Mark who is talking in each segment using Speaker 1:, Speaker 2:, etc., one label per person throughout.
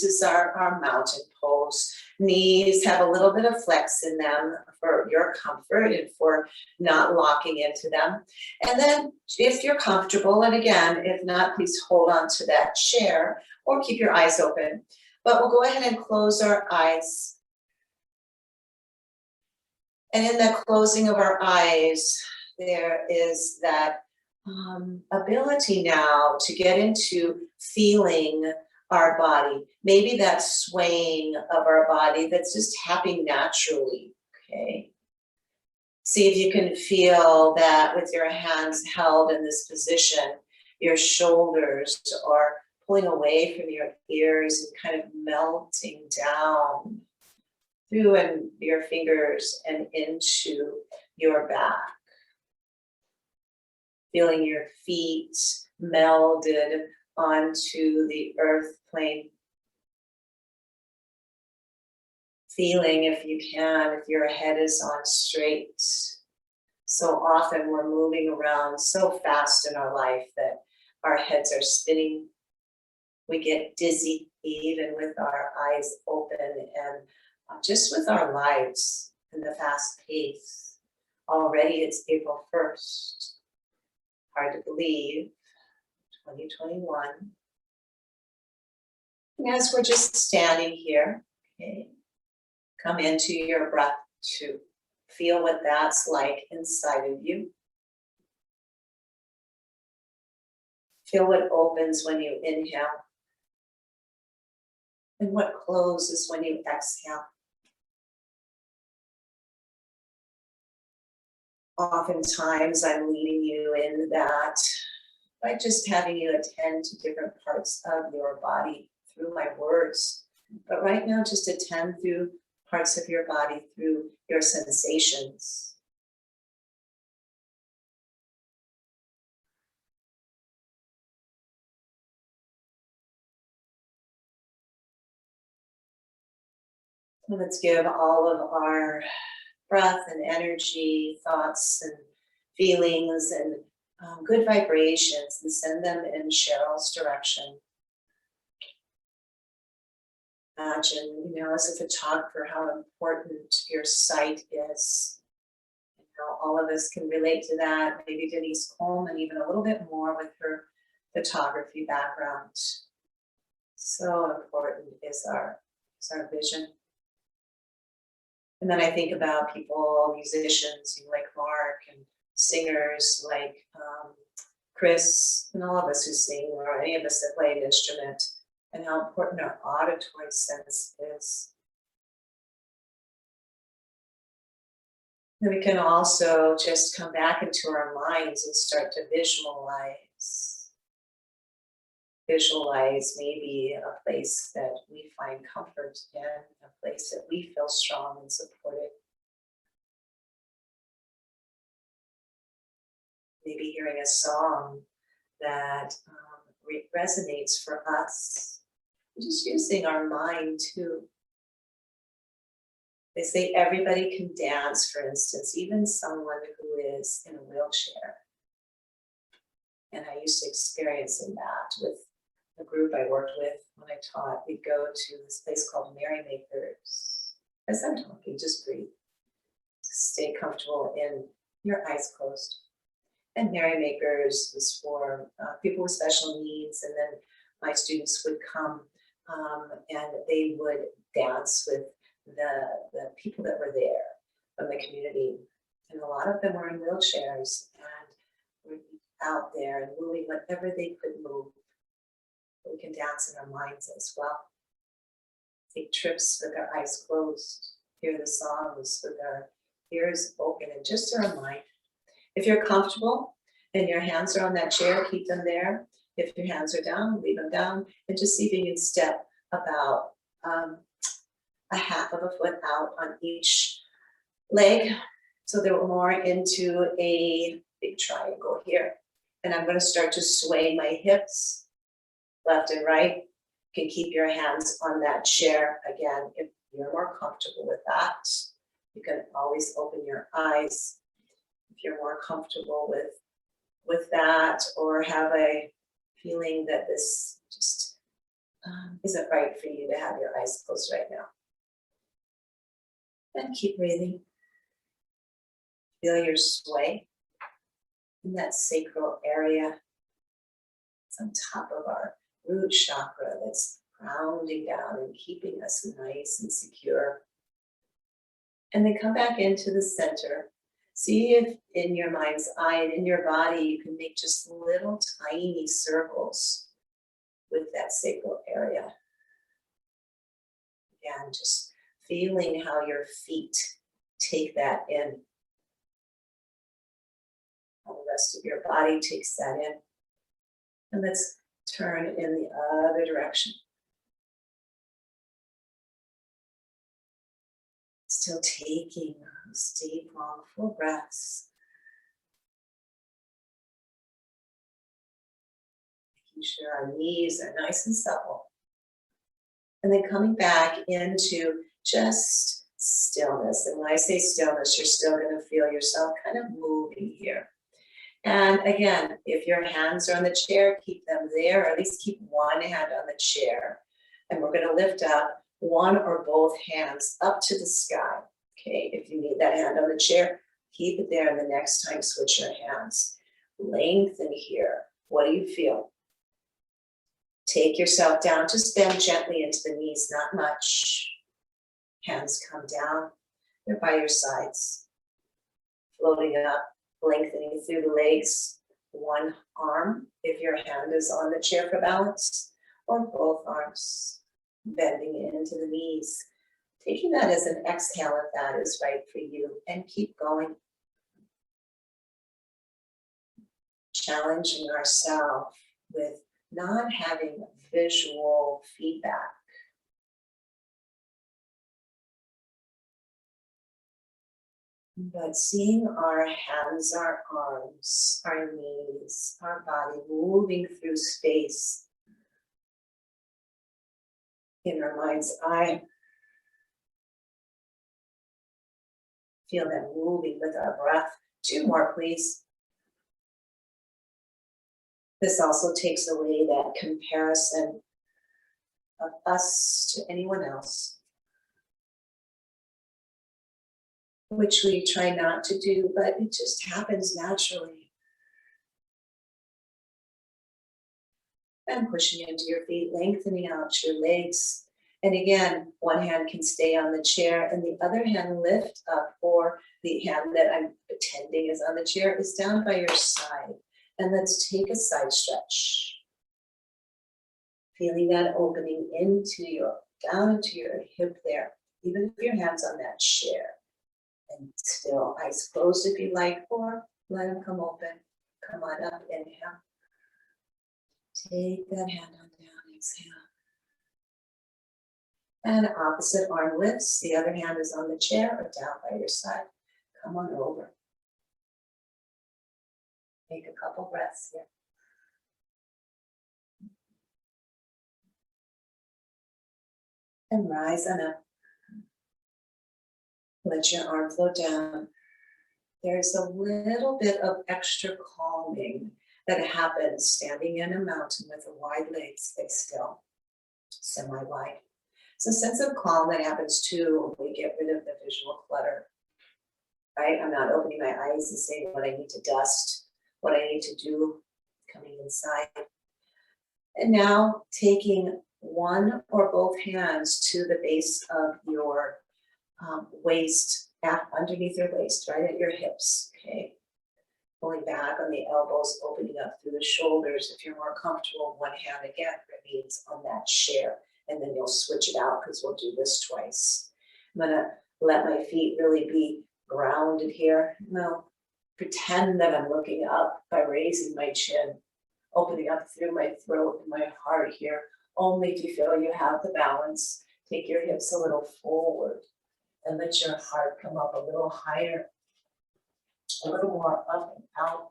Speaker 1: is our mountain pose. Knees have a little bit of flex in them for your comfort and for not locking into them. And then if you're comfortable, and again, if not, please hold on to that chair or keep your eyes open. But we'll go ahead and close our eyes. And in the closing of our eyes, there is that ability now to get into feeling our body, maybe that swaying of our body that's just happening naturally, okay? See if you can feel that with your hands held in this position, your shoulders are pulling away from your ears and kind of melting down through and your fingers and into your back. Feeling your feet melded onto the earth plane. Feeling, if you can, if your head is on straight. So often we're moving around so fast in our life that our heads are spinning. We get dizzy even with our eyes open, and just with our lives and the fast pace. Already it's April 1st. Hard to believe, 2021. And as we're just standing here, okay, come into your breath to feel what that's like inside of you. Feel what opens when you inhale and what closes when you exhale. Oftentimes I'm leading you in that by just having you attend to different parts of your body through my words. But right now, just attend through parts of your body through your sensations. Let's give all of our breath and energy, thoughts and feelings and good vibrations and send them in Cheryl's direction. Imagine, as a photographer, how important your sight is. All of us can relate to that. Maybe Denise Coleman even a little bit more with her photography background. So important is our vision. And then I think about people, musicians like Mark, and singers like Chris, and all of us who sing, or any of us that play an instrument, and how important our auditory sense is. And we can also just come back into our minds and start to visualize. Visualize maybe a place that we find comfort in, a place that we feel strong and supported. Maybe hearing a song that resonates for us. Just using our mind too. They say everybody can dance, for instance, even someone who is in a wheelchair. And I used to experiencing that with a group I worked with when I taught. We'd go to this place called Merrymakers. As I'm talking, just breathe. Stay comfortable in your eyes closed. And Merrymakers was for people with special needs, and then my students would come and they would dance with the people that were there from the community. And a lot of them were in wheelchairs and were out there and moving whatever they could move. We can dance in our minds as well. Take trips with our eyes closed, hear the songs with our ears open and just our mind. If you're comfortable and your hands are on that chair, keep them there. If your hands are down, leave them down, and just see if you can step about a half of a foot out on each leg. So that we're more into a big triangle here. And I'm going to start to sway my hips left and right. You can keep your hands on that chair again if you're more comfortable with that. You can always open your eyes if you're more comfortable with that, or have a feeling that this just isn't right for you to have your eyes closed right now. And keep breathing. Feel your sway in that sacral area. It's on top of our root chakra that's grounding down and keeping us nice and secure. And then come back into the center. See if in your mind's eye and in your body you can make just little tiny circles with that sacral area. Again, just feeling how your feet take that in. How the rest of your body takes that in. And let's turn in the other direction. Still taking those deep, long, full breaths. Making sure our knees are nice and supple. And then coming back into just stillness. And when I say stillness, you're still going to feel yourself kind of moving here. And again, if your hands are on the chair, keep them there, or at least keep one hand on the chair. And we're going to lift up one or both hands up to the sky. Okay, if you need that hand on the chair, keep it there, and the next time switch your hands. Lengthen here. What do you feel? Take yourself down, just bend gently into the knees, not much. Hands come down, they're by your sides. Floating up, lengthening through the legs. One arm, if your hand is on the chair for balance, or both arms. Bending into the knees, taking that as an exhale if that is right for you, and keep going. Challenging ourselves with not having visual feedback. But seeing our hands, our arms, our knees, our body moving through space in our mind's eye. Feel that moving with our breath. 2 more, please. This also takes away that comparison of us to anyone else, which we try not to do, but it just happens naturally. And pushing into your feet, lengthening out your legs. And again, one hand can stay on the chair and the other hand lift up, or the hand that I'm pretending is on the chair is down by your side. And let's take a side stretch. Feeling that opening down into your hip there, even if your hand's on that chair. And still, eyes closed if you like, or let them come open. Come on up, inhale. Take that hand on down, exhale. And opposite arm lifts, the other hand is on the chair or down by your side. Come on over. Take a couple breaths here. And rise on up. Let your arm float down. There's a little bit of extra calming that happens standing in a mountain with a wide leg, stay still, semi-wide. It's a sense of calm that happens too when we get rid of the visual clutter, right? I'm not opening my eyes and saying what I need to dust, what I need to do, coming inside. And now taking one or both hands to the base of your waist, underneath your waist, right at your hips, okay? Pulling back on the elbows, opening up through the shoulders. If you're more comfortable, one hand again remains on that chair, and then you'll switch it out because we'll do this twice. I'm gonna let my feet really be grounded here. Now, pretend that I'm looking up by raising my chin, opening up through my throat and my heart here, only if you feel you have the balance. Take your hips a little forward and let your heart come up a little higher, a little more up and out.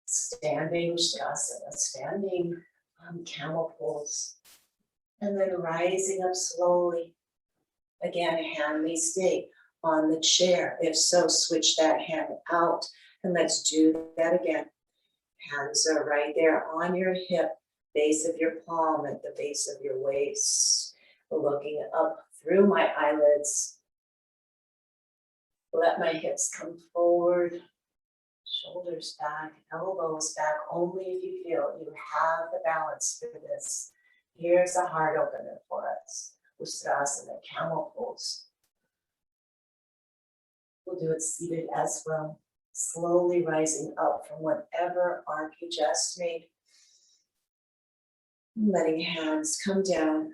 Speaker 1: Standing Shavasana, standing camel pose. And then rising up slowly. Again, a hand may stay on the chair. If so, switch that hand out and let's do that again. Hands are right there on your hip. base of your palm, at the base of your waist, looking up through my eyelids. Let my hips come forward, shoulders back, elbows back, only if you feel you have the balance for this. Here's a heart opener for us. Ustrasana, camel pose. We'll do it seated as well. Slowly rising up from whatever arc you just made. Letting hands come down,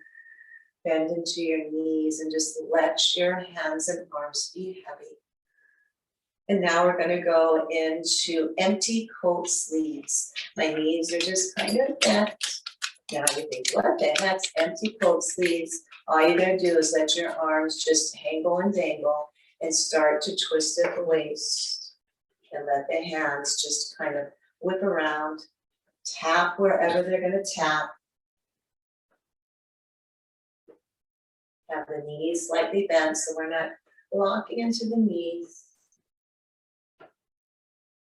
Speaker 1: bend into your knees, and just let your hands and arms be heavy. And now we're going to go into empty coat sleeves. My knees are just kind of bent. Now you think, what the heck's empty coat sleeves? All you're going to do is let your arms just hangle and dangle and start to twist at the waist. And let the hands just kind of whip around, tap wherever they're going to tap. Have the knees slightly bent so we're not locking into the knees.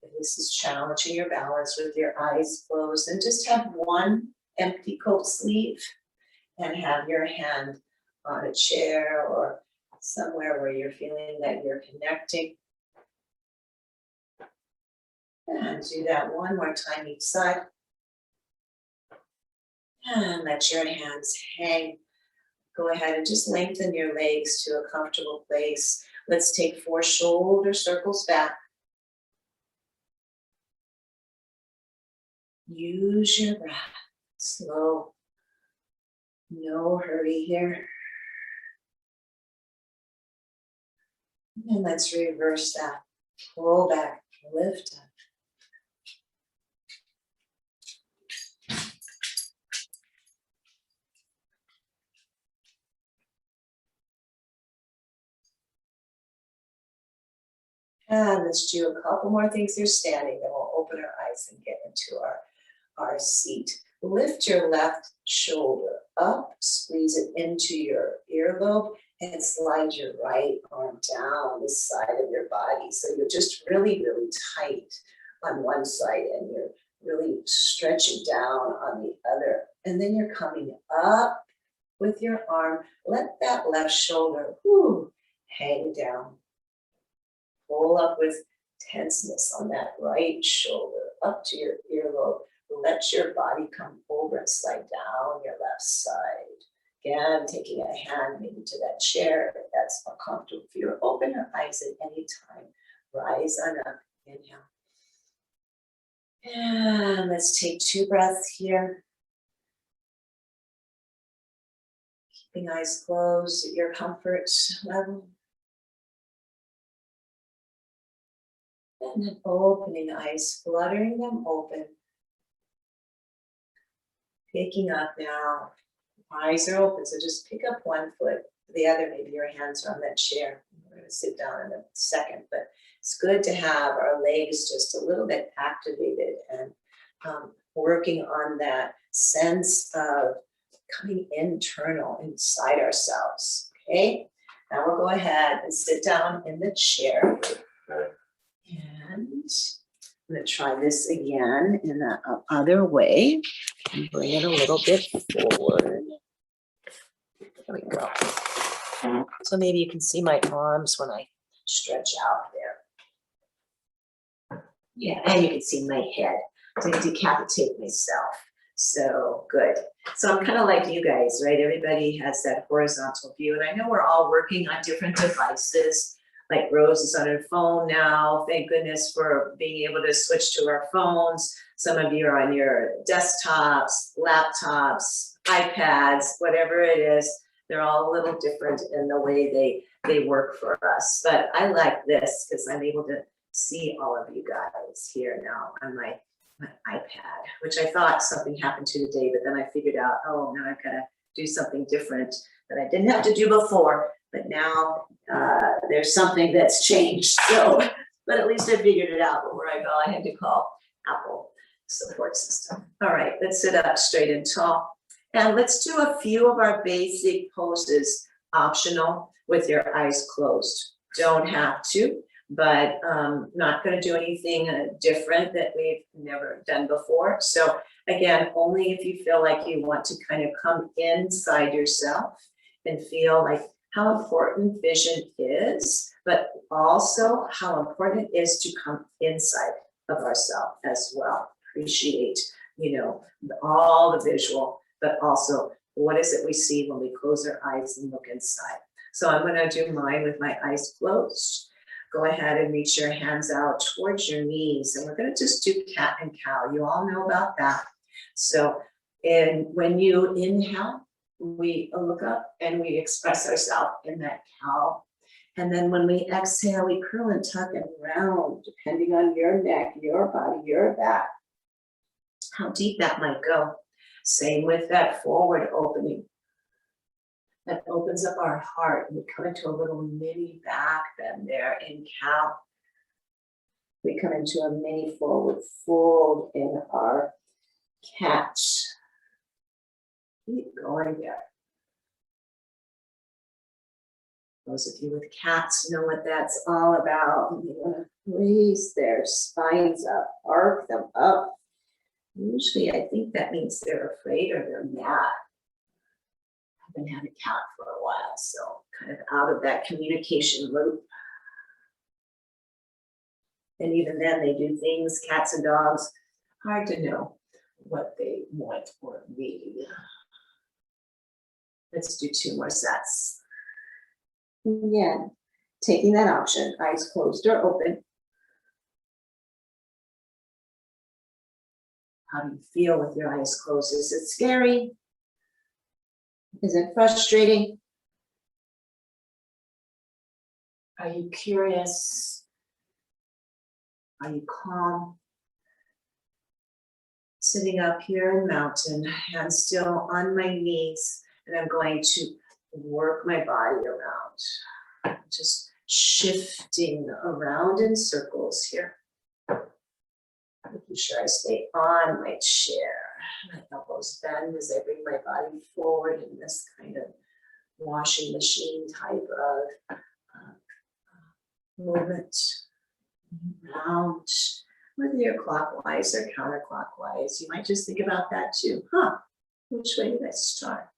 Speaker 1: If this is challenging your balance with your eyes closed, and just have one empty coat sleeve and have your hand on a chair or somewhere where you're feeling that you're connecting. And do that one more time each side. And let your hands hang. Go ahead and just lengthen your legs to a comfortable place. Let's take 4 shoulder circles back. Use your breath. Slow. No hurry here. And let's reverse that. Pull back, lift up. And let's do a couple more things here standing, then we'll open our eyes and get into our seat. Lift your left shoulder up, squeeze it into your earlobe, and slide your right arm down the side of your body. So you're just really, really tight on one side and you're really stretching down on the other. And then you're coming up with your arm. Let that left shoulder hang down. Pull up with tenseness on that right shoulder, up to your earlobe. Let your body come over and slide down your left side. Again, taking a hand maybe to that chair if that's more comfortable for you. Open your eyes at any time. Rise on up. Inhale. And let's take 2 breaths here. Keeping eyes closed at your comfort level. And then opening eyes, fluttering them open. Picking up now. Eyes are open, so just pick up one foot, the other, maybe your hands are on that chair. We're going to sit down in a second, but it's good to have our legs just a little bit activated and working on that sense of coming internal inside ourselves, okay? Now we'll go ahead and sit down in the chair. And I'm going to try this again in the other way. And bring it a little bit forward. There we go. So maybe you can see my arms when I stretch out there. Yeah, and you can see my head. I'm going to decapitate myself. So good. So I'm kind of like you guys, right? Everybody has that horizontal view. And I know we're all working on different devices. Like Rose is on her phone now. Thank goodness for being able to switch to our phones. Some of you are on your desktops, laptops, iPads, whatever it is. They're all a little different in the way they work for us. But I like this because I'm able to see all of you guys here now on my iPad, which I thought something happened to today, but then I figured out, oh, now I've got to do something different that I didn't have to do before. But now there's something that's changed. So, but at least I figured it out before I go. I had to call Apple support system. All right, let's sit up straight and tall. And let's do a few of our basic poses, optional with your eyes closed. Don't have to. but not gonna do anything different that we've never done before. So again, only if you feel like you want to kind of come inside yourself and feel like how important vision is, but also how important it is to come inside of ourselves as well. Appreciate, you know, all the visual, but also what is it we see when we close our eyes and look inside. So I'm gonna do mine with my eyes closed. Go ahead and reach your hands out towards your knees, and we're gonna just do cat and cow. You all know about that. So, and when you inhale, we look up and we express ourselves in that cow. And then when we exhale, we curl and tuck and round, depending on your neck, your body, your back, how deep that might go. Same with that forward opening. That opens up our heart, and we come into a little mini back bend there in cow. We come into a mini forward fold in our cat. Keep going there. Those of you with cats know what that's all about. You want to raise their spines up, arc them up. Usually I think that means they're afraid or they're mad. I haven't had a cat for a while, so kind of out of that communication loop. And even then they do things, cats and dogs, hard to know what they want or need. Let's do 2 more sets. Again, taking that option, eyes closed or open. How do you feel with your eyes closed? Is it scary? Is it frustrating? Are you curious? Are you calm? Sitting up here in mountain, hands still on my knees, and I'm going to work my body around. Just shifting around in circles here. Making sure I stay on my chair. My elbows bend as I bring my body forward in this kind of washing machine type of movement. Round, whether you're clockwise or counterclockwise. You might just think about that too. Which way did I start?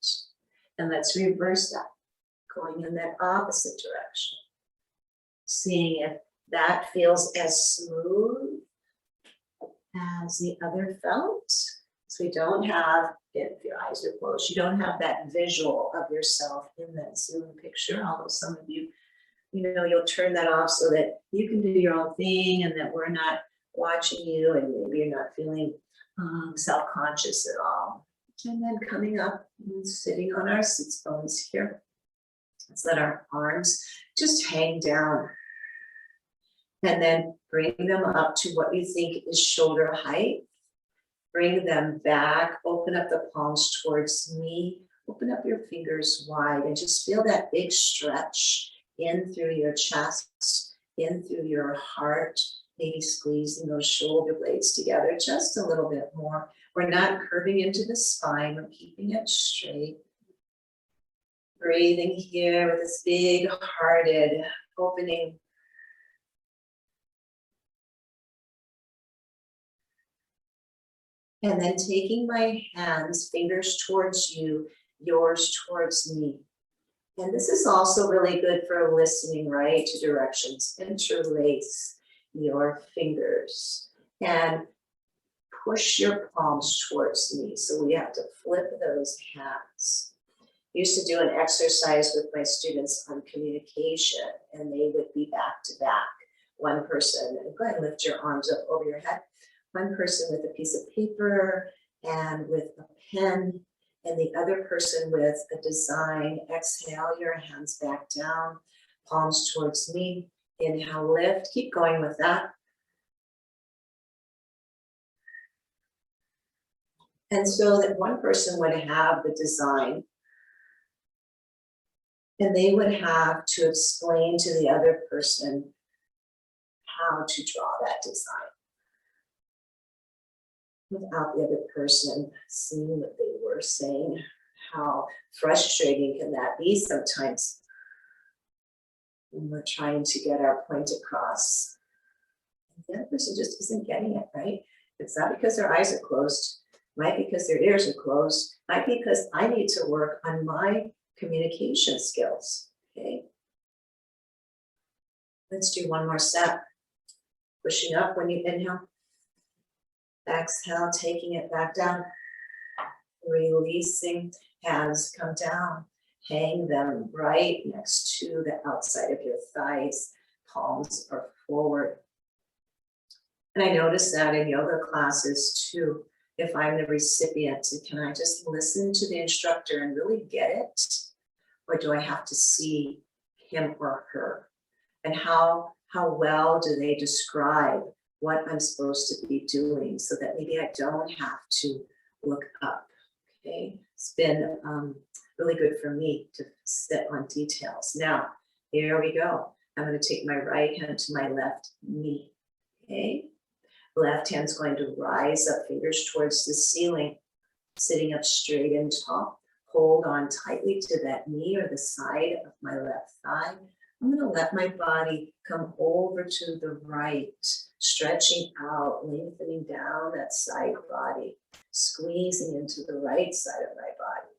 Speaker 1: And let's reverse that, going in that opposite direction. Seeing if that feels as smooth as the other felt. So we don't have, if your eyes are closed, you don't have that visual of yourself in that Zoom picture, although some of you, you know, you'll turn that off so that you can do your own thing and that we're not watching you and maybe you're not feeling self-conscious at all. And then coming up and sitting on our sits bones here. Let's let our arms just hang down. And then bring them up to what you think is shoulder height. Bring them back, open up the palms towards me, open up your fingers wide and just feel that big stretch in through your chest, in through your heart, maybe squeezing those shoulder blades together just a little bit more. We're not curving into the spine, we're keeping it straight. Breathing here with this big hearted opening. And then taking my hands, fingers towards you, yours towards me. And this is also really good for listening, right, to directions. Interlace your fingers and push your palms towards me. So we have to flip those hands. I used to do an exercise with my students on communication, and they would be back to back. One person, and go ahead and lift your arms up over your head. One person with a piece of paper and with a pen, and the other person with a design. Exhale your hands back down, palms towards me. Inhale, lift, keep going with that. And so that one person would have the design, and they would have to explain to the other person how to draw that design, without the other person seeing what they were saying. How frustrating can that be sometimes? when we're trying to get our point across. The other person just isn't getting it, right? It's not because their eyes are closed, might be because their ears are closed, might be because I need to work on my communication skills, okay? Let's do one more set. Pushing up when you inhale. Exhale, taking it back down. Releasing, hands come down. Hang them right next to the outside of your thighs. Palms are forward. And I notice that in yoga classes too. If I'm the recipient, can I just listen to the instructor and really get it? Or do I have to see him or her? And how well do they describe what I'm supposed to be doing so that maybe I don't have to look up, okay? It's been really good for me to sit on details. Now, here we go. I'm gonna take my right hand to my left knee, okay? Left hand's going to rise up, fingers towards the ceiling, sitting up straight and tall. Hold on tightly to that knee or the side of my left thigh. I'm going to let my body come over to the right, stretching out, lengthening down that side body, squeezing into the right side of my body,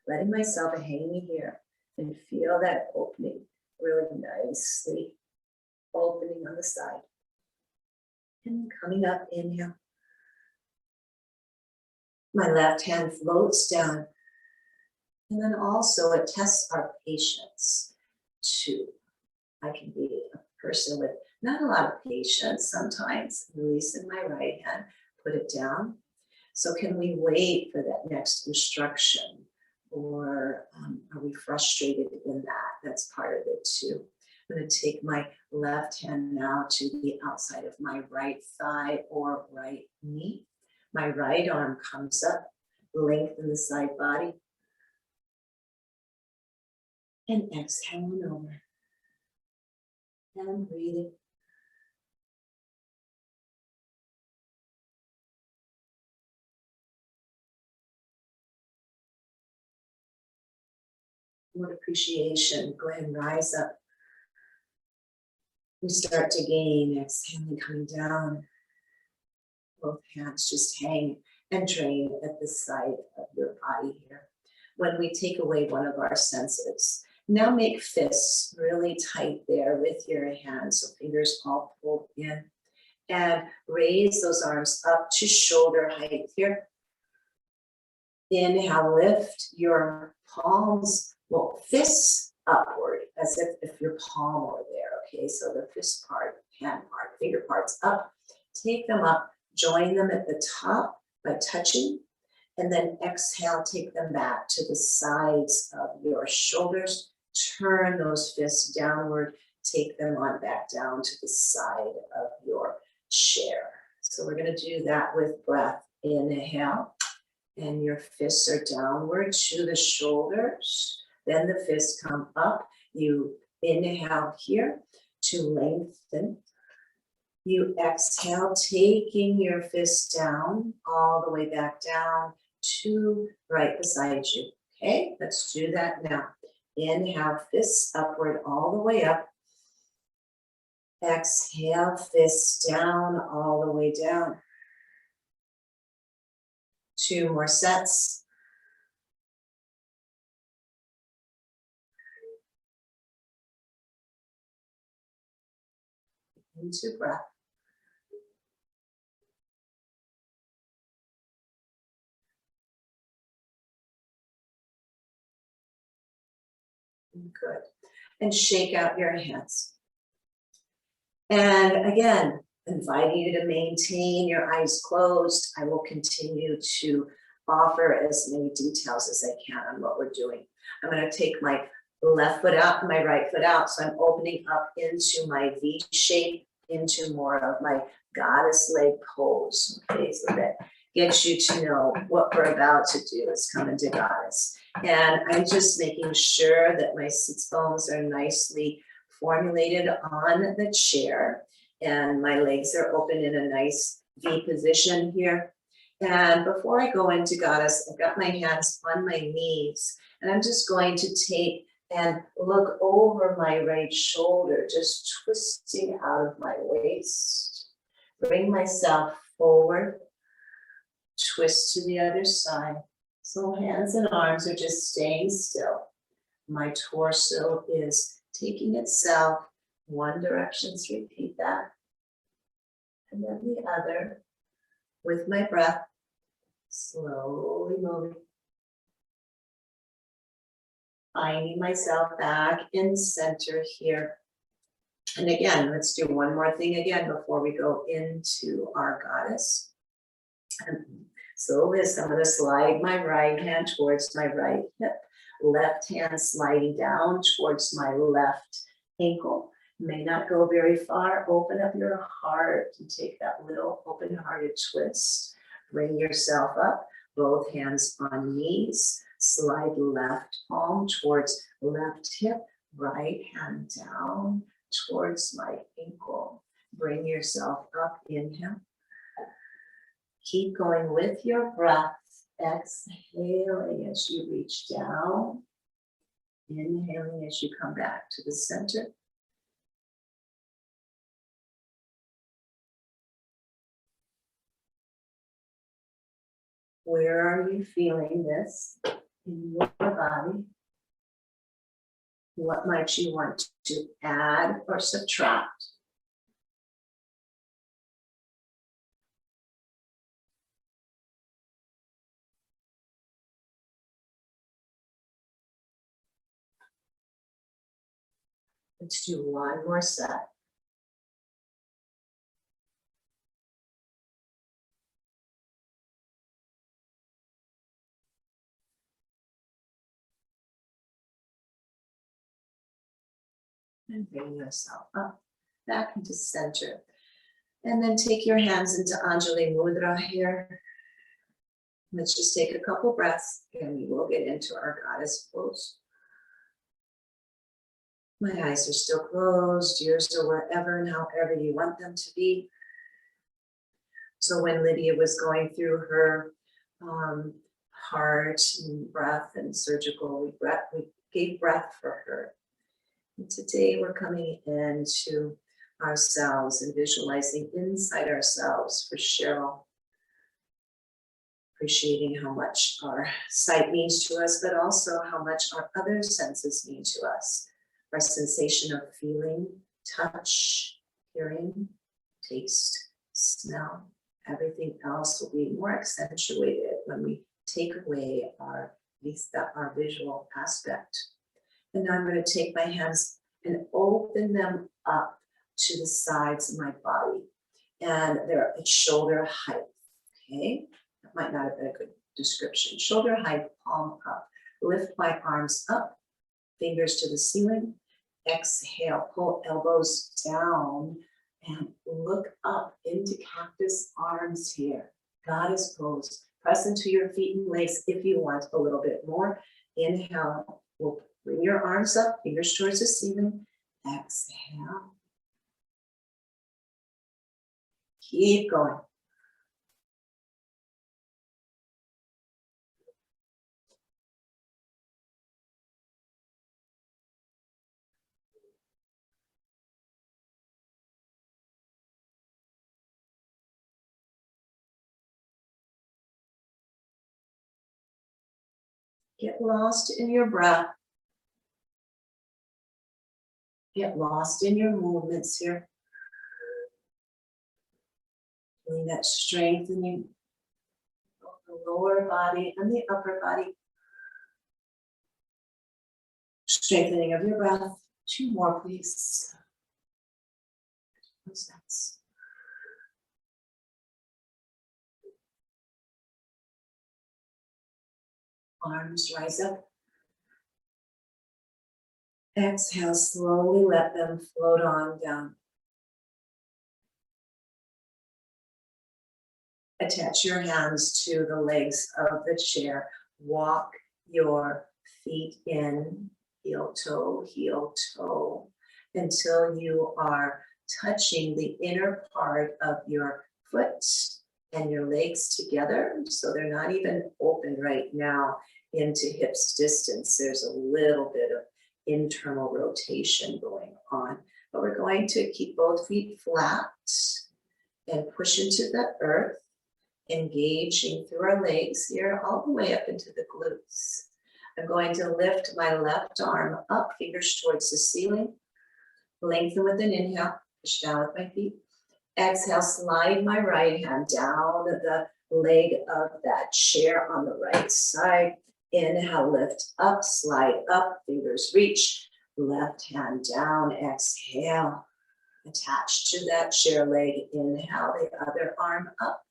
Speaker 1: letting myself hang here and feel that opening really nicely, opening on the side. And coming up, inhale. My left hand floats down. And then also it tests our patience too. I can be a person with not a lot of patience sometimes. Releasing my right hand, put it down. So can we wait for that next instruction? Or are we frustrated in that? That's part of it too. I'm going to take my left hand now to the outside of my right thigh or right knee. My right arm comes up, lengthen the side body. And exhale on over. And breathing. More appreciation. Go ahead and rise up. We start to gain, exhaling, coming down. Both hands just hang and drain at the side of your body here. When we take away one of our senses, now make fists really tight there with your hands, so fingers all pulled in. And raise those arms up to shoulder height here. Inhale, lift your palms, well, fists upward, as if your palm were there, okay? So the fist part, hand part, finger parts up. Take them up, join them at the top by touching, and then exhale, take them back to the sides of your shoulders. Turn those fists downward, take them on back down to the side of your chair. So we're gonna do that with breath. Inhale, and your fists are downward to the shoulders. Then the fists come up. You inhale here to lengthen. You exhale, taking your fists down, all the way back down to right beside you. Okay, let's do that now. Inhale, fists upward, all the way up. Exhale, fists down, all the way down. 2 more sets. Into breath. Good. And shake out your hands. And again, inviting you to maintain your eyes closed. I will continue to offer as many details as I can on what we're doing. I'm going to take my left foot out and my right foot out. So I'm opening up into my V shape, into more of my goddess leg pose. Okay, so that gets you to know what we're about to do is come into goddess. And I'm just making sure that my sits bones are nicely formulated on the chair and my legs are open in a nice V position here. And before I go into goddess, I've got my hands on my knees and I'm just going to take And look over my right shoulder, just twisting out of my waist. Bring myself forward, twist to the other side. So hands and arms are just staying still. My torso is taking itself one direction, so repeat that. And then the other, with my breath, slowly moving. Finding myself back in center here. And again, let's do one more thing again before we go into our goddess. And so this, I'm going to slide my right hand towards my right hip, left hand sliding down towards my left ankle. May not go very far. Open up your heart and take that little open-hearted twist. Bring yourself up, both hands on knees. Slide left palm towards left hip, right hand down towards my ankle. Bring yourself up, inhale. Keep going with your breath, exhaling as you reach down, inhaling as you come back to the center. Where are you feeling this in your body? What might you want to add or subtract? Let's do one more set. And bring yourself up, back into center. And then take your hands into Anjali Mudra here. Let's just take a couple breaths and we will get into our goddess pose. My eyes are still closed, yours are wherever and however you want them to be. So when Lydia was going through her heart and breath and surgical, we gave breath for her. And today we're coming into ourselves and visualizing inside ourselves for Cheryl. Appreciating how much our sight means to us, but also how much our other senses mean to us. Our sensation of feeling, touch, hearing, taste, smell, everything else will be more accentuated when we take away our visual aspect. And now I'm going to take my hands and open them up to the sides of my body. And they're at shoulder height, okay? That might not have been a good description. Shoulder height, palm up. Lift my arms up, fingers to the ceiling. Exhale, pull elbows down and look up into cactus arms here. Goddess pose. Press into your feet and legs if you want a little bit more. Inhale, we'll bring your arms up, fingers towards the ceiling. Exhale. Keep going. Get lost in your breath. Get lost in your movements here. Feeling that strengthening of the lower body and the upper body. Strengthening of your breath. 2 more, please. That's arms rise up. Exhale, slowly let them float on down. Attach your hands to the legs of the chair. Walk your feet in, heel toe, until you are touching the inner part of your foot and your legs together. So they're not even open right now into hips distance. There's a little bit of internal rotation going on. But we're going to keep both feet flat and push into the earth, engaging through our legs here all the way up into the glutes. I'm going to lift my left arm up, fingers towards the ceiling. Lengthen with an inhale, push down with my feet. Exhale, slide my right hand down the leg of that chair on the right side. Inhale, lift up, slide up, fingers reach. Left hand down, exhale. Attach to that chair leg. Inhale, the other arm up.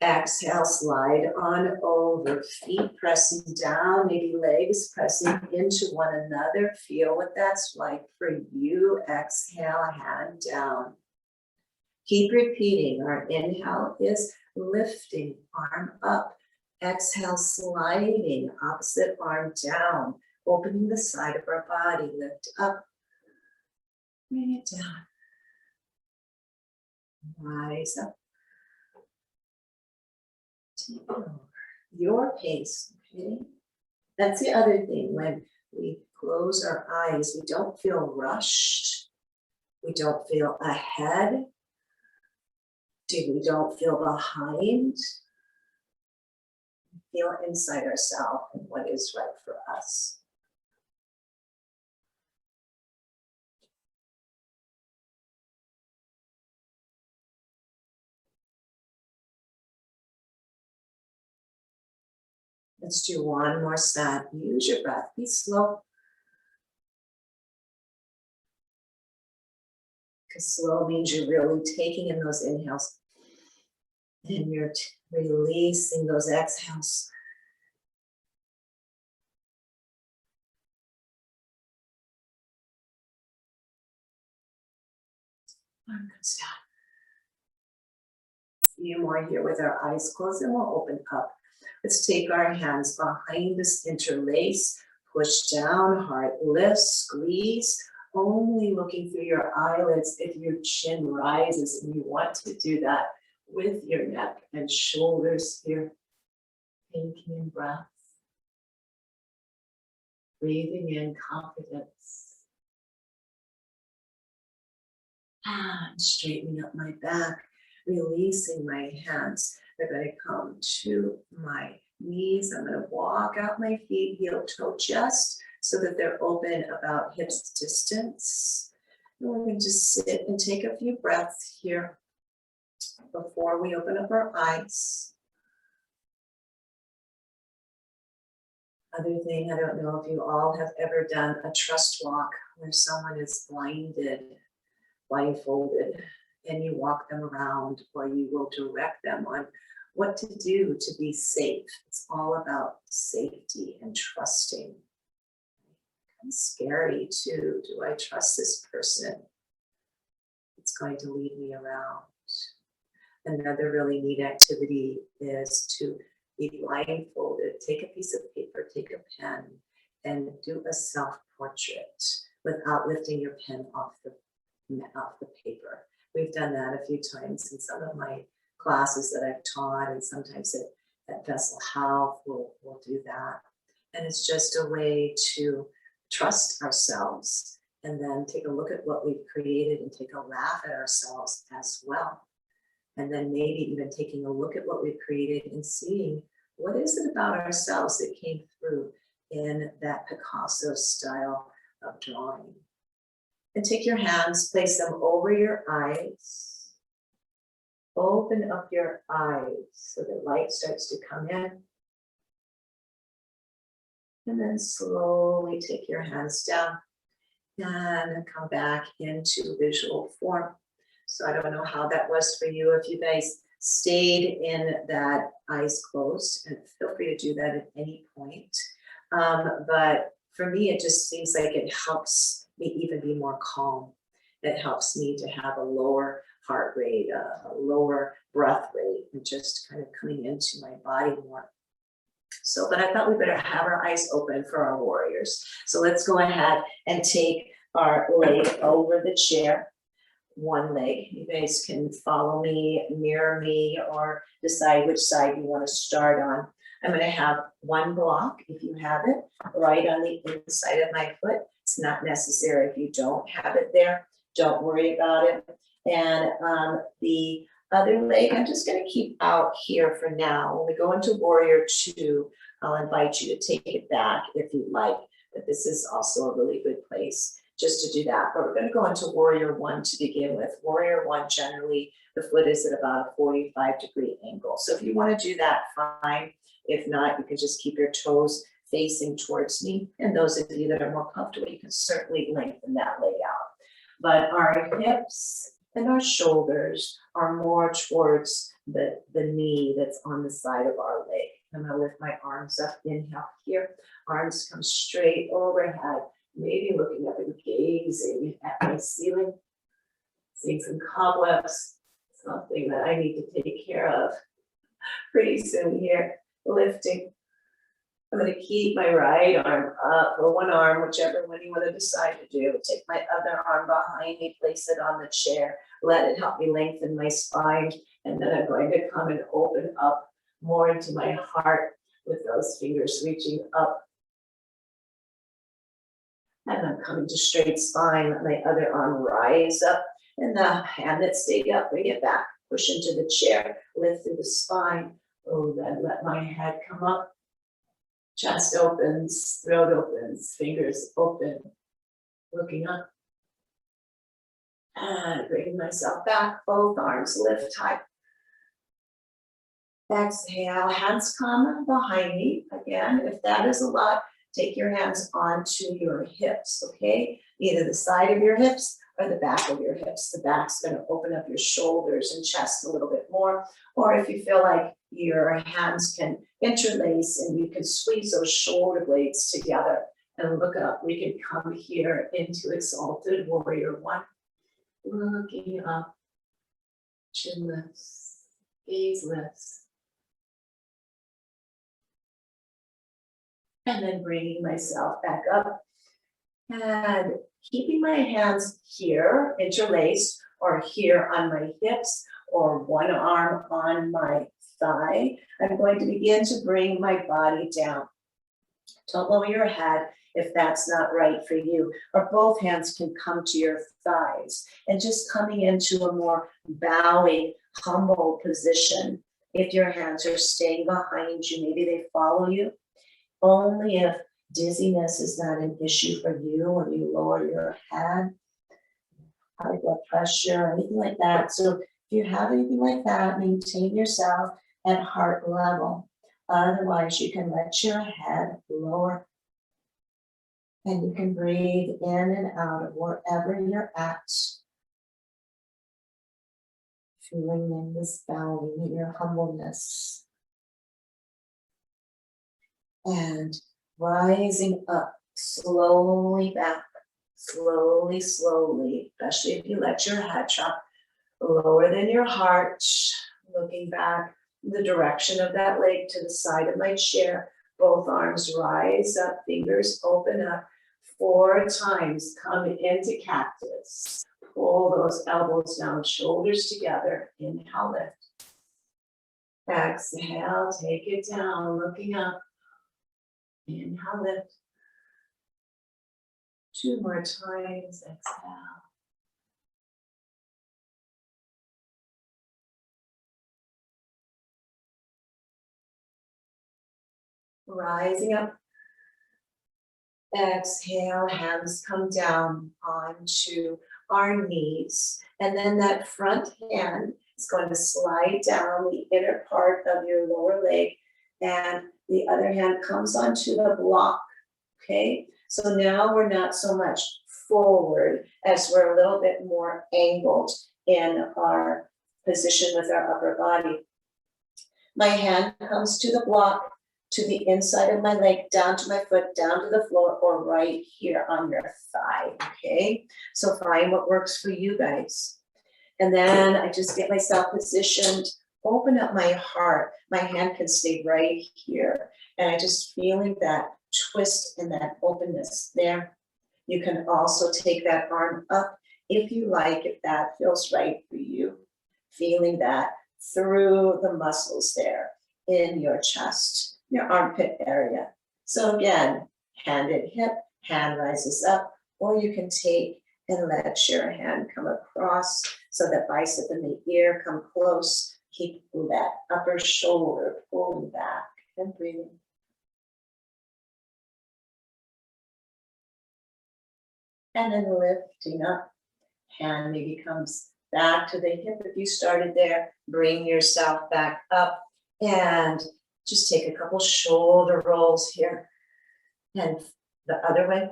Speaker 1: Exhale, slide on over, feet pressing down, maybe legs pressing into one another. Feel what that's like for you. Exhale, hand down. Keep repeating. Our inhale is lifting, arm up. Exhale, sliding, opposite arm down, opening the side of our body. Lift up, bring it down. Rise up. Take it over. Your pace, okay? That's the other thing. When we close our eyes, we don't feel rushed. We don't feel ahead. We don't feel behind. We feel inside ourselves and what is right for us. Let's do one more set. Use your breath. Be slow. Because slow means you're really taking in those inhales and you're releasing those exhales. Arm comes down. A few more here with our eyes closed and we'll open up. Let's take our hands behind us, interlace, push down, heart lifts, squeeze, only looking through your eyelids if your chin rises, and you want to do that with your neck and shoulders here. Taking in breath, breathing in confidence, and straightening up my back, releasing my hands. They're going to come to my knees. I'm going to walk out my feet, heel toe just so that they're open about hips distance. And we're going to just sit and take a few breaths here before we open up our eyes. Other thing, I don't know if you all have ever done a trust walk where someone is blindfolded, and you walk them around, or you will direct them on what to do to be safe. It's all about safety and trusting. Kind of scary too. Do I trust this person? It's going to lead me around. Another really neat activity is to be blindfolded. Take a piece of paper, take a pen, and do a self-portrait without lifting your pen off the paper. We've done that a few times in some of my classes that I've taught, and sometimes at Vessel Health we'll do that. And it's just a way to trust ourselves and then take a look at what we've created and take a laugh at ourselves as well. And then maybe even taking a look at what we've created and seeing what is it about ourselves that came through in that Picasso style of drawing. And take your hands, place them over your eyes. Open up your eyes so that light starts to come in. And then slowly take your hands down and come back into visual form. So I don't know how that was for you, if you guys stayed in that eyes closed, and feel free to do that at any point. But for me, it just seems like it helps me even be more calm. It helps me to have a lower heart rate, a lower breath rate, and just kind of coming into my body more. So, but I thought we better have our eyes open for our warriors. So let's go ahead and take our leg over the chair. One leg. You guys can follow me, mirror me, or decide which side you want to start on. I'm gonna have one block, if you have it, right on the inside of my foot. It's not necessary if you don't have it there, don't worry about it. And the other leg, I'm just gonna keep out here for now. When we go into Warrior Two, I'll invite you to take it back if you'd like, but this is also a really good place just to do that. But we're gonna go into Warrior One to begin with. Warrior One, generally, the foot is at about a 45-degree angle. So if you wanna do that, fine. If not, you can just keep your toes facing towards me. And those of you that are more comfortable, you can certainly lengthen that leg out. But our hips and our shoulders are more towards the knee that's on the side of our leg. I'm gonna lift my arms up, inhale here. Arms come straight overhead, maybe looking up and gazing at my ceiling. Seeing some cobwebs, something that I need to take care of pretty soon here. Lifting. I'm going to keep my right arm up, or one arm, whichever one you want to decide to do. Take my other arm behind me, place it on the chair, let it help me lengthen my spine. And then I'm going to come and open up more into my heart with those fingers reaching up. And I'm coming to straight spine, let my other arm rise up. And the hand that stayed up, bring it back, push into the chair, lift through the spine. Oh, then let my head come up. Chest opens, throat opens, fingers open, looking up. And bring myself back, both arms lift high. Exhale, hands come behind me. Again, if that is a lot, take your hands onto your hips, okay? Either the side of your hips or the back of your hips. The back's gonna open up your shoulders and chest a little bit more. Or if you feel like your hands can interlace and you can squeeze those shoulder blades together and look up, we can come here into Exalted Warrior One. Looking up, chin lifts, gaze lifts. And then bringing myself back up and keeping my hands here interlaced or here on my hips or one arm on my thigh. I'm going to begin to bring my body down. Don't lower your head if that's not right for you, or both hands can come to your thighs and just coming into a more bowing, humble position. If your hands are staying behind you, maybe they follow you. Only if dizziness is not an issue for you when you lower your head, high blood pressure, anything like that. So if you have anything like that, maintain yourself at heart level. Otherwise, you can let your head lower and you can breathe in and out of wherever you're at. Feeling in this bowing, in your humbleness. And rising up, slowly back, slowly, especially if you let your head drop lower than your heart, looking back in the direction of that leg to the side of my chair. Both arms rise up, fingers open up 4 times, come into cactus. Pull those elbows down, shoulders together, inhale, lift. Exhale, take it down, looking up. Inhale, lift. 2 more times, exhale. Rising up. Exhale, hands come down onto our knees. And then that front hand is going to slide down the inner part of your lower leg. And the other hand comes onto the block, okay? So now we're not so much forward as we're a little bit more angled in our position with our upper body. My hand comes to the block, to the inside of my leg, down to my foot, down to the floor, or right here on your thigh, okay? So find what works for you guys. And then I just get myself positioned, open up my heart. My hand can stay right here. And I just feeling that twist and that openness there. You can also take that arm up if you like, if that feels right for you. Feeling that through the muscles there in your chest.
Speaker 2: your armpit area. So again, hand at hip, hand rises up, or you can take and let your hand come across so that bicep and the ear come close. Keep that upper shoulder pulling back and breathing. And then lifting up, hand maybe comes back to the hip. If you started there, bring yourself back up and just take a couple shoulder rolls here. And the other way.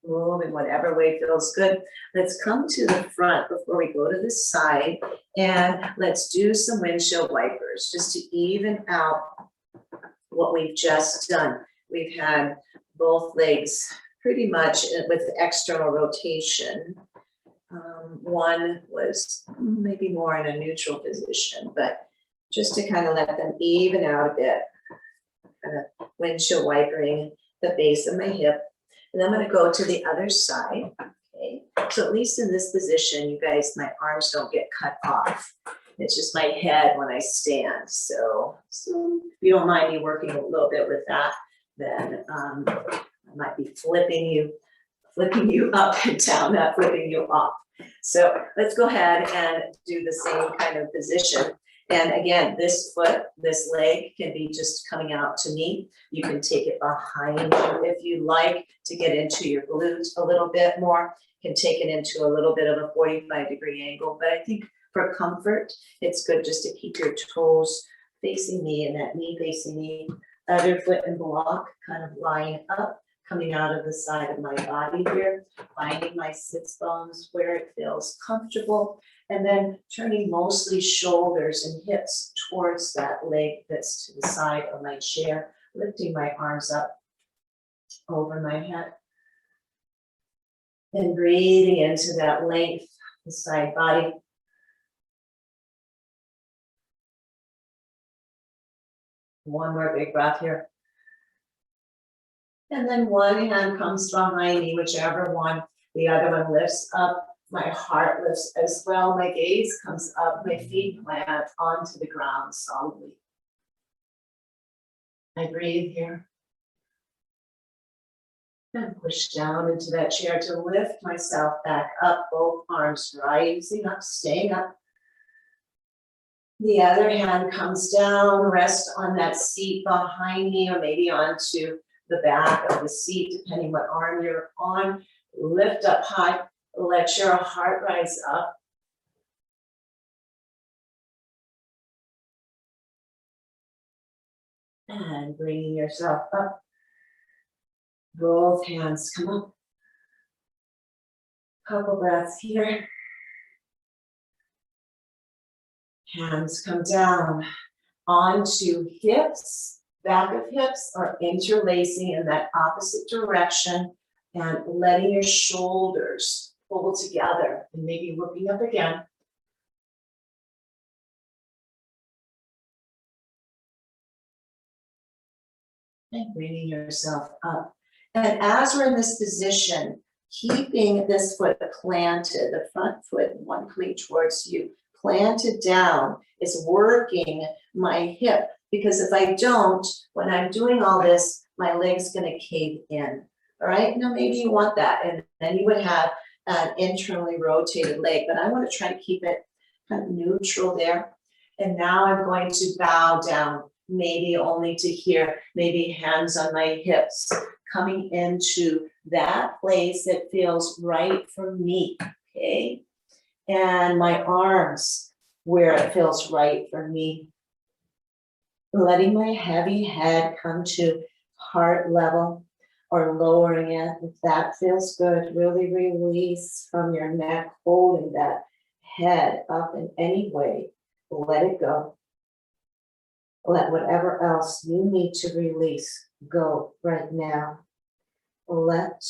Speaker 2: Move in whatever way feels good. Let's come to the front before we go to the side, and let's do some windshield wipers just to even out what we've just done. We've had both legs pretty much with external rotation. One was maybe more in a neutral position, but just to kind of let them even out a bit. Kind of windshield wipering the base of my hip. And I'm going to go to the other side. Okay. So at least in this position, you guys, my arms don't get cut off. It's just my head when I stand. So if you don't mind me working a little bit with that, then I might be flipping you up and down, not flipping you off. So let's go ahead and do the same kind of position. And again, this foot, this leg can be just coming out to me. You can take it behind you if you like to get into your glutes a little bit more. You can take it into a little bit of a 45-degree angle. But I think for comfort, it's good just to keep your toes facing me and that knee facing me. Other foot and block kind of line up, coming out of the side of my body here, finding my sits bones where it feels comfortable. And then turning mostly shoulders and hips towards that leg that's to the side of my chair, lifting my arms up over my head. And breathing into that length, the side body. One more big breath here. And then one hand comes behind me, whichever one, the other one lifts up. My heart lifts as well. My gaze comes up. My feet plant onto the ground solidly. I breathe here. And push down into that chair to lift myself back up, both arms rising up, staying up. The other hand comes down, rest on that seat behind me, or maybe onto the back of the seat, depending what arm you're on. Lift up high. Let your heart rise up. And bringing yourself up. Both hands come up. Couple breaths here. Hands come down onto hips, back of hips are interlacing in that opposite direction and letting your shoulders pull together and maybe looking up again. And bringing yourself up. And as we're in this position, keeping this foot planted, the front foot, one coming towards you, planted down, is working my hip. Because if I don't, when I'm doing all this, my leg's gonna cave in. All right, now maybe you want that, and then you would have an internally rotated leg, but I want to try to keep it kind of neutral there. And now I'm going to bow down, maybe only to here, maybe hands on my hips, coming into that place that feels right for me, okay? And my arms where it feels right for me. Letting my heavy head come to heart level, or lowering it, if that feels good. Really release from your neck, holding that head up in any way. Let it go. Let whatever else you need to release go right now. Let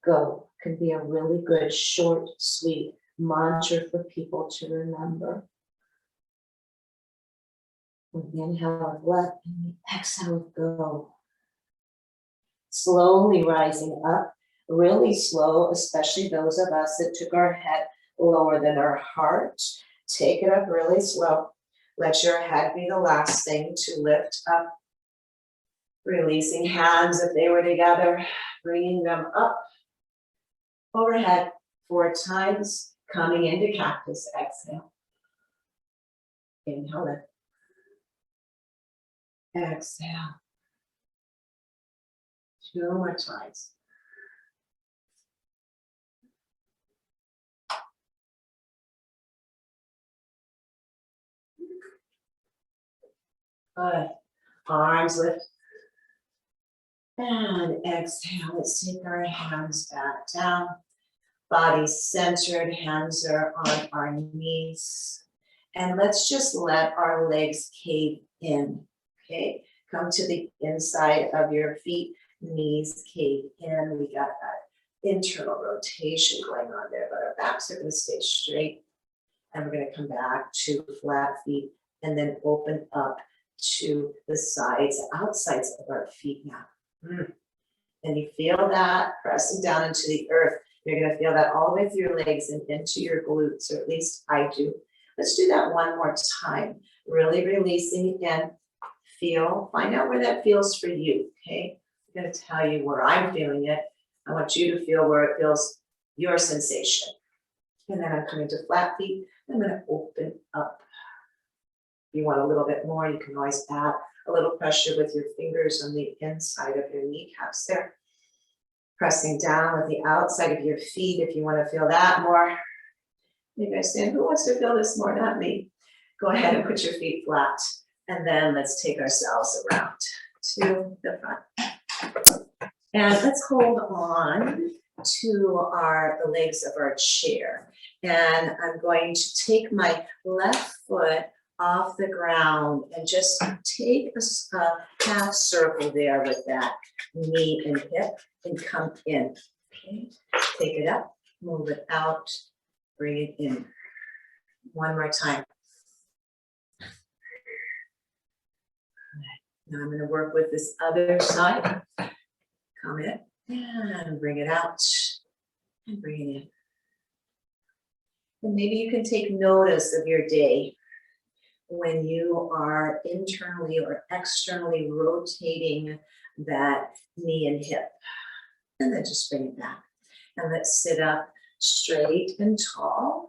Speaker 2: go can be a really good, short, sweet mantra for people to remember. Inhale with let, and exhale with go. Slowly rising up, really slow, especially those of us that took our head lower than our heart. take it up really slow. Let your head be the last thing to lift up. Releasing hands if they were together, bringing them up overhead 4 times, coming into cactus, exhale. Inhale it. Exhale. 2 more times. Good. Arms lift. And exhale. Let's take our hands back down. Body centered, hands are on our knees. And let's just let our legs cave in, okay? Come to the inside of your feet, knees cave in. We got that internal rotation going on there, but our backs are gonna stay straight. And we're gonna come back to flat feet and then open up to the sides, outsides of our feet now. And you feel that pressing down into the earth. You're gonna feel that all the way through your legs and into your glutes, or at least I do. Let's do that one more time. Really releasing again. Feel, find out where that feels for you, okay? I'm gonna tell you where I'm feeling it. I want you to feel where it feels your sensation. And then I'm coming to flat feet. I'm gonna open up. If you want a little bit more, you can always add a little pressure with your fingers on the inside of your kneecaps there. Pressing down with the outside of your feet if you want to feel that more. Maybe I stand, who wants to feel this more? Not me. Go ahead and put your feet flat. And then let's take ourselves around to the front. And let's hold on to the legs of our chair. And I'm going to take my left foot off the ground and just take a half circle there with that knee and hip and come in. Okay, take it up, move it out, bring it in. One more time. Now I'm going to work with this other side. Come in and bring it out and bring it in. And maybe you can take notice of your day when you are internally or externally rotating that knee and hip. And then just bring it back. And let's sit up straight and tall.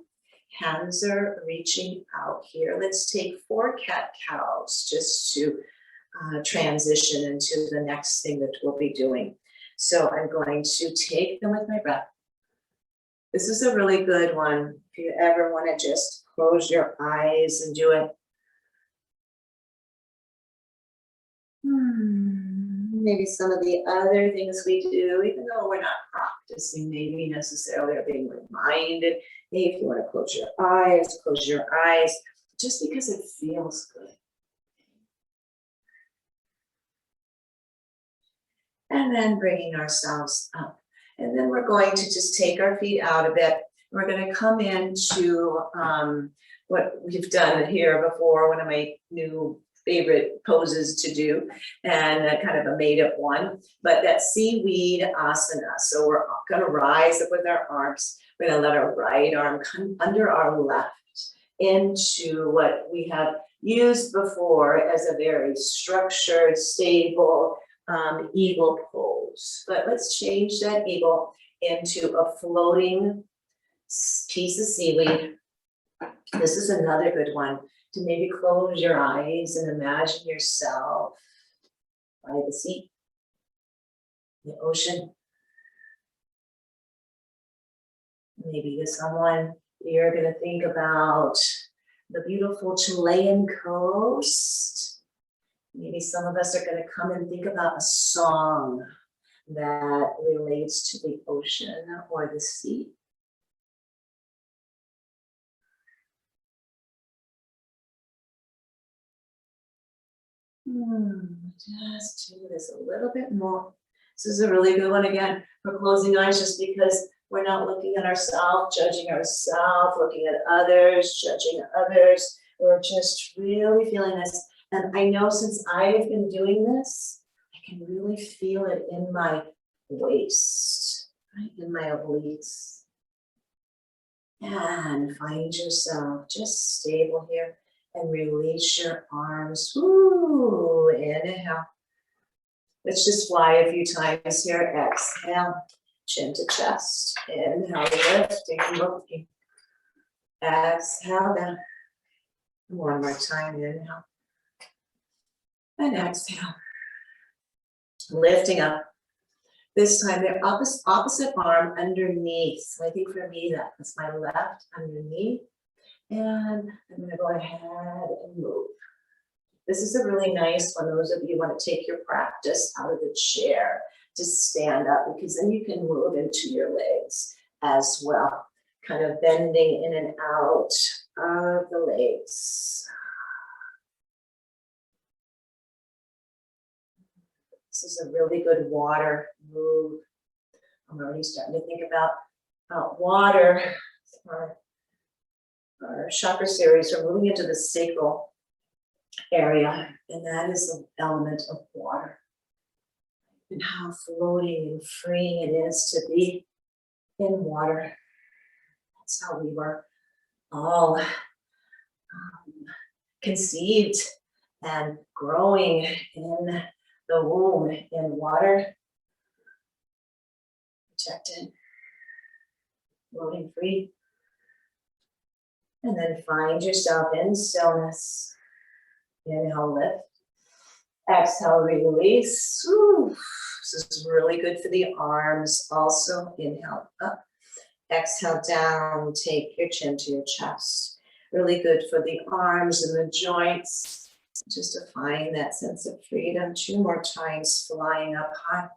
Speaker 2: Hands are reaching out here. Let's take 4 cat-cows just to transition into the next thing that we'll be doing. So I'm going to take them with my breath. This is a really good one. If you ever want to just close your eyes and do it. Maybe some of the other things we do, even though we're not practicing, maybe necessarily are being reminded. Hey, if you want to close your eyes, just because it feels good. And then bringing ourselves up. And then we're going to just take our feet out a bit. We're going to come into what we've done here before, one of my new favorite poses to do, and kind of a made-up one, but that seaweed asana. So we're going to rise up with our arms. We're going to let our right arm come under our left into what we have used before as a very structured, stable eagle pose. But let's change that eagle into a floating piece of seaweed. This is another good one to maybe close your eyes and imagine yourself by the sea, the ocean. Maybe with someone, you're going to think about the beautiful Chilean coast. Maybe some of us are going to come and think about a song that relates to the ocean or the sea. Just do this a little bit more. This is a really good one again for closing eyes, just because we're not looking at ourselves, judging ourselves, looking at others, judging others. We're just really feeling this. And I know since I've been doing this, I can really feel it in my waist, right? In my obliques. And find yourself just stable here and release your arms. Woo, inhale. Let's just fly a few times here. Exhale, chin to chest. Inhale, lifting, looking. Exhale down. One more time, inhale. And exhale. Lifting up. This time, the opposite arm underneath. So I think for me, that was my left underneath. And I'm going to go ahead and move. This is a really nice one. Those of you who want to take your practice out of the chair to stand up, because then you can move into your legs as well. Kind of bending in and out of the legs. This is a really good water move. I'm already starting to think about water. Our chakra series, we're moving into the sacral area, and that is the element of water. And how floating and freeing it is to be in water. That's how we were all conceived and growing in the womb in water, protected, floating free. And then find yourself in stillness. Inhale, lift. Exhale, release. Woo. This is really good for the arms. Also, inhale up. Exhale down. Take your chin to your chest. Really good for the arms and the joints. Just to find that sense of freedom. 2 more times, flying up high.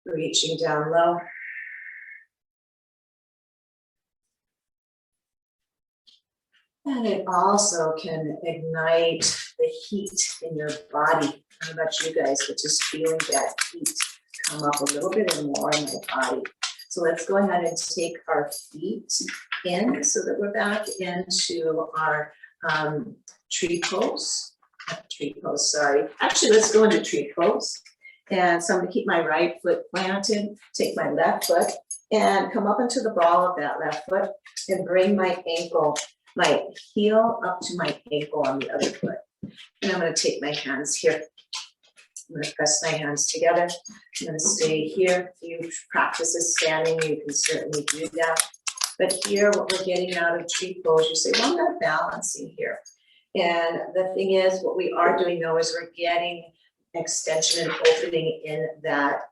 Speaker 2: Reaching down low. And it also can ignite the heat in your body. I don't know about you guys, but just feeling that heat come up a little bit more in my body. So let's go ahead and take our feet in so that we're back into our tree pose. Tree pose, sorry. Actually, let's go into tree pose. And so I'm gonna keep my right foot planted, take my left foot, and come up into the ball of that left foot and bring my ankle, my heel up to my ankle on the other foot. And I'm gonna take my hands here. I'm gonna press my hands together. I'm gonna stay here. If you practice this standing, you can certainly do that. But here, what we're getting out of tree pose, you say, well, I'm not balancing here. And the thing is, what we are doing though is we're getting extension and opening in that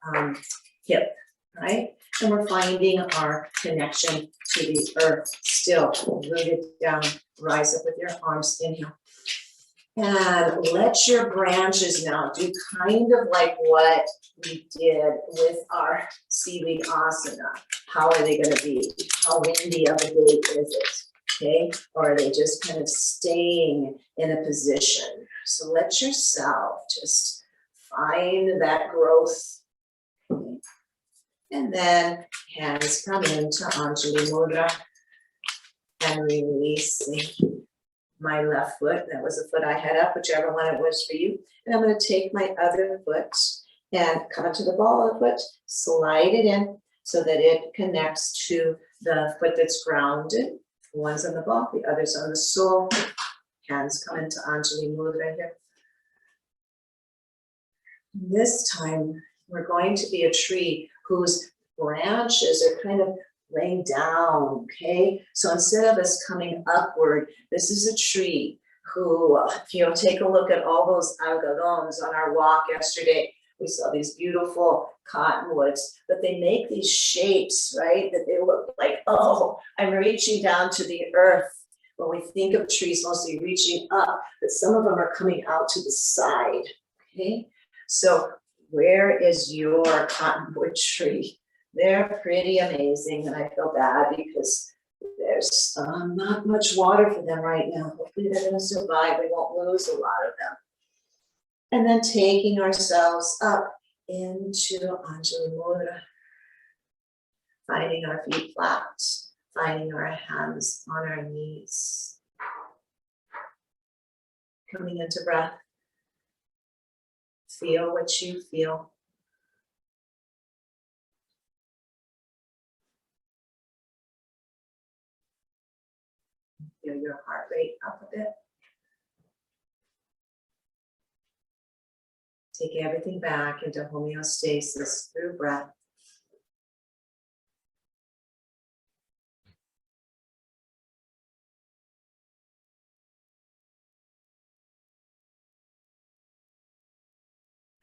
Speaker 2: hip, right? And we're finding our connection to the earth still. Rooted down, rise up with your arms, inhale. And let your branches now do kind of like what we did with our seaweed asana. How are they going to be? How windy of a day is it? Okay, or are they just kind of staying in a position? So let yourself just find that growth. Okay. And then hands come into Anjali Mudra and releasing my left foot. That was the foot I had up, whichever one it was for you. And I'm going to take my other foot and come into the ball of the foot, slide it in so that it connects to the foot that's grounded. One's on the ball, the other's on the sole. Hands come into Anjali Mudra here. This time, we're going to be a tree whose branches are kind of laying down, okay? So instead of us coming upward, this is a tree who, if you take a look at all those algodons on our walk yesterday, we saw these beautiful cottonwoods, but they make these shapes, right? That they look like, oh, I'm reaching down to the earth. When we think of trees mostly reaching up, but some of them are coming out to the side, okay? So where is your cottonwood tree? They're pretty amazing, and I feel bad because there's not much water for them right now. Hopefully they're gonna survive. We won't lose a lot of them. And then taking ourselves up into Anjali Mudra, finding our feet flat, finding our hands on our knees. Coming into breath. Feel what you feel. feel your heart rate up a bit. Take everything back into homeostasis through breath.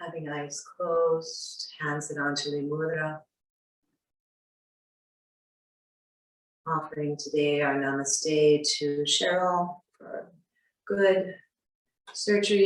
Speaker 2: Having eyes closed, hands at Anjali Mudra. Offering today our namaste to Cheryl for good surgery